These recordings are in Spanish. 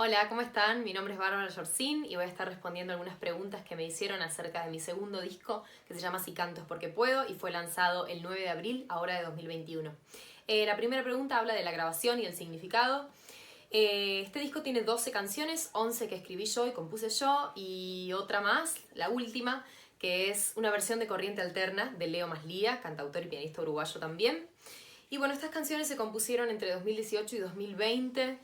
Hola, ¿cómo están? Mi nombre es Bárbara Yorcín y voy a estar respondiendo algunas preguntas que me hicieron acerca de mi segundo disco que se llama Si canto es porque puedo y fue lanzado el 9 de abril, ahora de 2021. La primera pregunta habla de la grabación y el significado. Este disco tiene 12 canciones, 11 que escribí yo y compuse yo y otra más, la última, que es una versión de Corriente Alterna de Leo Maslía, cantautor y pianista uruguayo también. Y bueno, estas canciones se compusieron entre 2018 y 2020.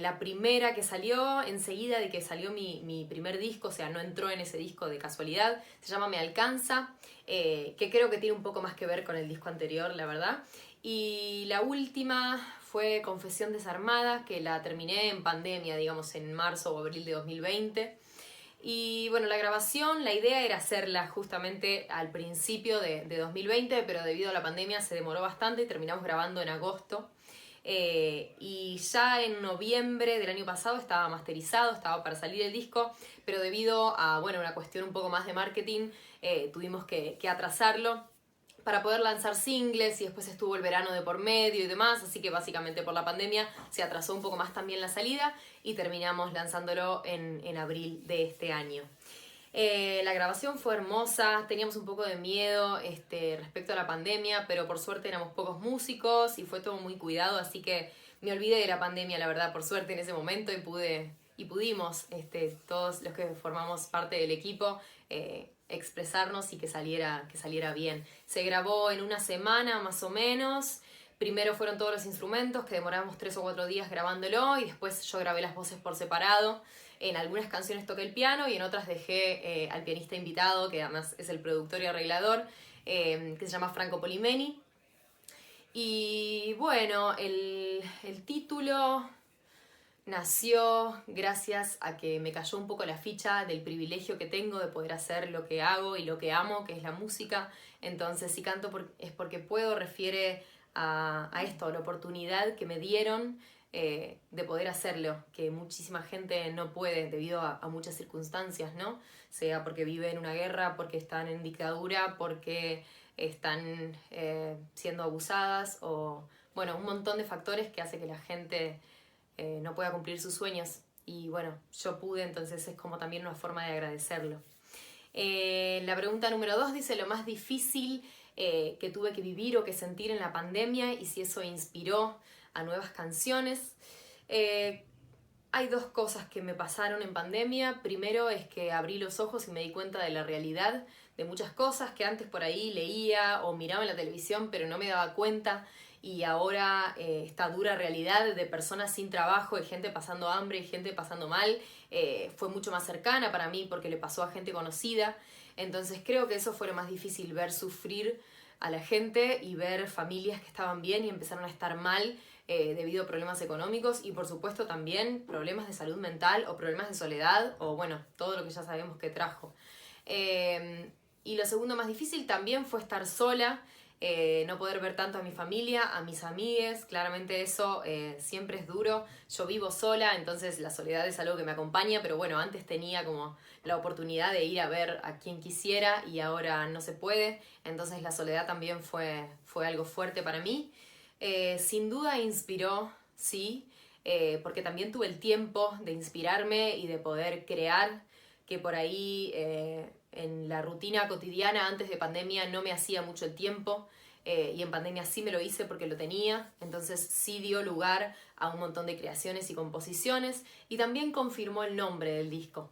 La primera que salió, enseguida de que salió mi primer disco, o sea, no entró en ese disco de casualidad, se llama Me Alcanza, que creo que tiene un poco más que ver con el disco anterior, la verdad. Y la última fue Confesión Desarmada, que la terminé en pandemia, digamos, en marzo o abril de 2020. Y bueno, la grabación, la idea era hacerla justamente al principio de 2020, pero debido a la pandemia se demoró bastante y terminamos grabando en agosto. Y ya en noviembre del año pasado estaba masterizado, estaba para salir el disco, pero debido a bueno, una cuestión un poco más de marketing, tuvimos que atrasarlo para poder lanzar singles y después estuvo el verano de por medio y demás, así que básicamente por la pandemia se atrasó un poco más también la salida y terminamos lanzándolo en abril de este año. La grabación fue hermosa, teníamos un poco de miedo respecto a la pandemia, pero por suerte éramos pocos músicos y fue todo muy cuidado, así que me olvidé de la pandemia, la verdad, por suerte en ese momento y pudimos, todos los que formamos parte del equipo, expresarnos y que saliera bien. Se grabó en una semana más o menos. Primero fueron todos los instrumentos, que demoramos 3 o 4 días grabándolo, y después yo grabé las voces por separado. En algunas canciones toqué el piano y en otras dejé al pianista invitado, que además es el productor y arreglador, que se llama Franco Polimeni. Y bueno, el título nació gracias a que me cayó un poco la ficha del privilegio que tengo de poder hacer lo que hago y lo que amo, que es la música. Entonces, si canto es porque puedo, refiere a esto, a la oportunidad que me dieron de poder hacerlo, que muchísima gente no puede debido a muchas circunstancias, ¿no? Sea porque viven en una guerra, porque están en dictadura, porque están siendo abusadas o, bueno, un montón de factores que hace que la gente no pueda cumplir sus sueños. Y bueno, yo pude, entonces es como también una forma de agradecerlo. La pregunta número 2 dice lo más difícil que tuve que vivir o que sentir en la pandemia y si eso inspiró a nuevas canciones. Hay dos cosas que me pasaron en pandemia. Primero es que abrí los ojos y me di cuenta de la realidad de muchas cosas que antes por ahí leía o miraba en la televisión pero no me daba cuenta, y ahora esta dura realidad de personas sin trabajo, de gente pasando hambre y gente pasando mal, fue mucho más cercana para mí porque le pasó a gente conocida. Entonces creo que eso fue lo más difícil, ver sufrir a la gente y ver familias que estaban bien y empezaron a estar mal debido a problemas económicos y por supuesto también problemas de salud mental o problemas de soledad o bueno, todo lo que ya sabemos que trajo. Y lo segundo más difícil también fue estar sola, no poder ver tanto a mi familia, a mis amigues. Claramente eso siempre es duro. Yo vivo sola, entonces la soledad es algo que me acompaña, pero bueno, antes tenía como la oportunidad de ir a ver a quien quisiera y ahora no se puede, entonces la soledad también fue algo fuerte para mí. Sin duda inspiró, sí, porque también tuve el tiempo de inspirarme y de poder crear, que por ahí en la rutina cotidiana antes de pandemia no me hacía mucho el tiempo, y en pandemia sí me lo hice porque lo tenía, entonces sí dio lugar a un montón de creaciones y composiciones y también confirmó el nombre del disco.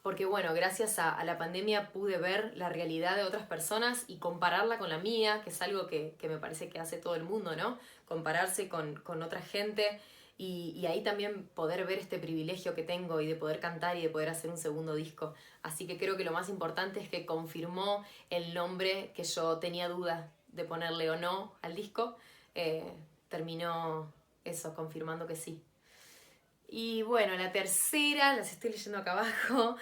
Porque bueno, gracias a la pandemia pude ver la realidad de otras personas y compararla con la mía, que es algo que me parece que hace todo el mundo, ¿no? Compararse con otra gente y ahí también poder ver este privilegio que tengo y de poder cantar y de poder hacer un segundo disco. Así que creo que lo más importante es que confirmó el nombre que yo tenía duda de ponerle o no al disco. Terminó eso, confirmando que sí. Y bueno, la tercera, las estoy leyendo acá abajo,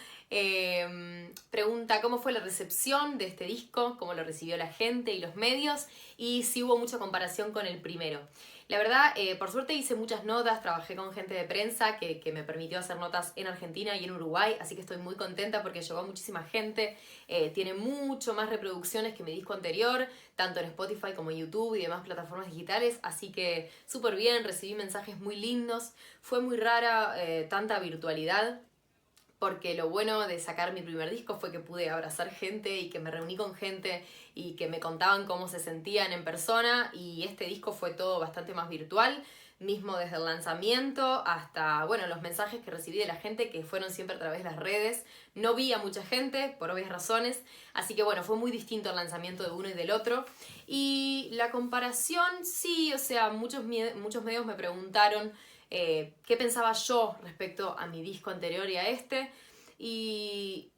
pregunta cómo fue la recepción de este disco, cómo lo recibió la gente y los medios y si hubo mucha comparación con el primero. La verdad, por suerte hice muchas notas, trabajé con gente de prensa que me permitió hacer notas en Argentina y en Uruguay, así que estoy muy contenta porque llegó a muchísima gente, tiene mucho más reproducciones que mi disco anterior, tanto en Spotify como en YouTube y demás plataformas digitales, así que súper bien, recibí mensajes muy lindos, fue muy rara tanta virtualidad, porque lo bueno de sacar mi primer disco fue que pude abrazar gente y que me reuní con gente y que me contaban cómo se sentían en persona, y este disco fue todo bastante más virtual, mismo desde el lanzamiento hasta, bueno, los mensajes que recibí de la gente, que fueron siempre a través de las redes. No vi a mucha gente, por obvias razones, así que bueno, fue muy distinto el lanzamiento de uno y del otro. Y la comparación, sí, o sea, muchos medios me preguntaron qué pensaba yo respecto a mi disco anterior y a este, y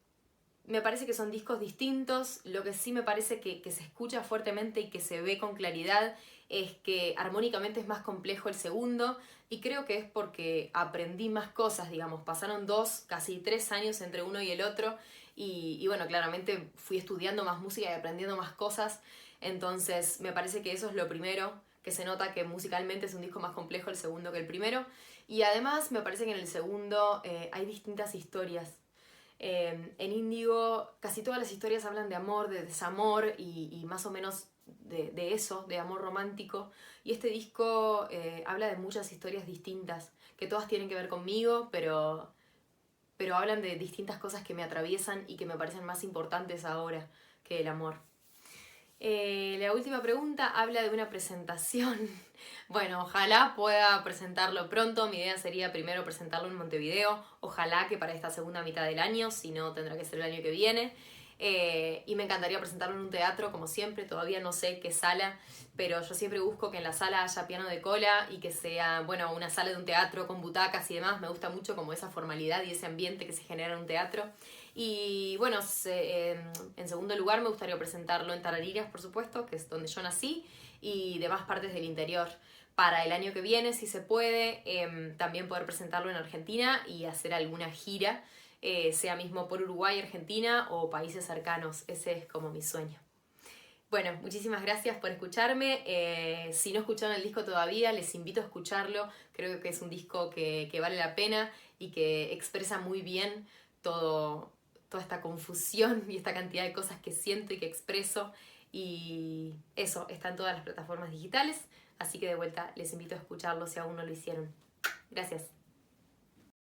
me parece que son discos distintos. Lo que sí me parece que se escucha fuertemente y que se ve con claridad es que armónicamente es más complejo el segundo, y creo que es porque aprendí más cosas, digamos, pasaron 2, casi 3 años entre uno y el otro, y bueno, claramente fui estudiando más música y aprendiendo más cosas, entonces me parece que eso es lo primero, que se nota que musicalmente es un disco más complejo el segundo que el primero, y además me parece que en el segundo hay distintas historias. En Índigo casi todas las historias hablan de amor, de desamor y más o menos de eso, de amor romántico. Y este disco habla de muchas historias distintas, que todas tienen que ver conmigo, pero hablan de distintas cosas que me atraviesan y que me parecen más importantes ahora que el amor. La última pregunta habla de una presentación. Bueno, ojalá pueda presentarlo pronto. Mi idea sería primero presentarlo en Montevideo. Ojalá que para esta segunda mitad del año, si no tendrá que ser el año que viene. Y me encantaría presentarlo en un teatro, como siempre. Todavía no sé qué sala, pero yo siempre busco que en la sala haya piano de cola y que sea, bueno, una sala de un teatro con butacas y demás. Me gusta mucho como esa formalidad y ese ambiente que se genera en un teatro. Y bueno, en segundo lugar me gustaría presentarlo en Tarariras, por supuesto, que es donde yo nací, y demás partes del interior. Para el año que viene, si se puede, también poder presentarlo en Argentina y hacer alguna gira, sea mismo por Uruguay, Argentina o países cercanos. Ese es como mi sueño. Bueno, muchísimas gracias por escucharme. Si no escucharon el disco todavía, les invito a escucharlo. Creo que es un disco que vale la pena y que expresa muy bien toda esta confusión y esta cantidad de cosas que siento y que expreso. Y eso está en todas las plataformas digitales. Así que de vuelta les invito a escucharlo si aún no lo hicieron. Gracias.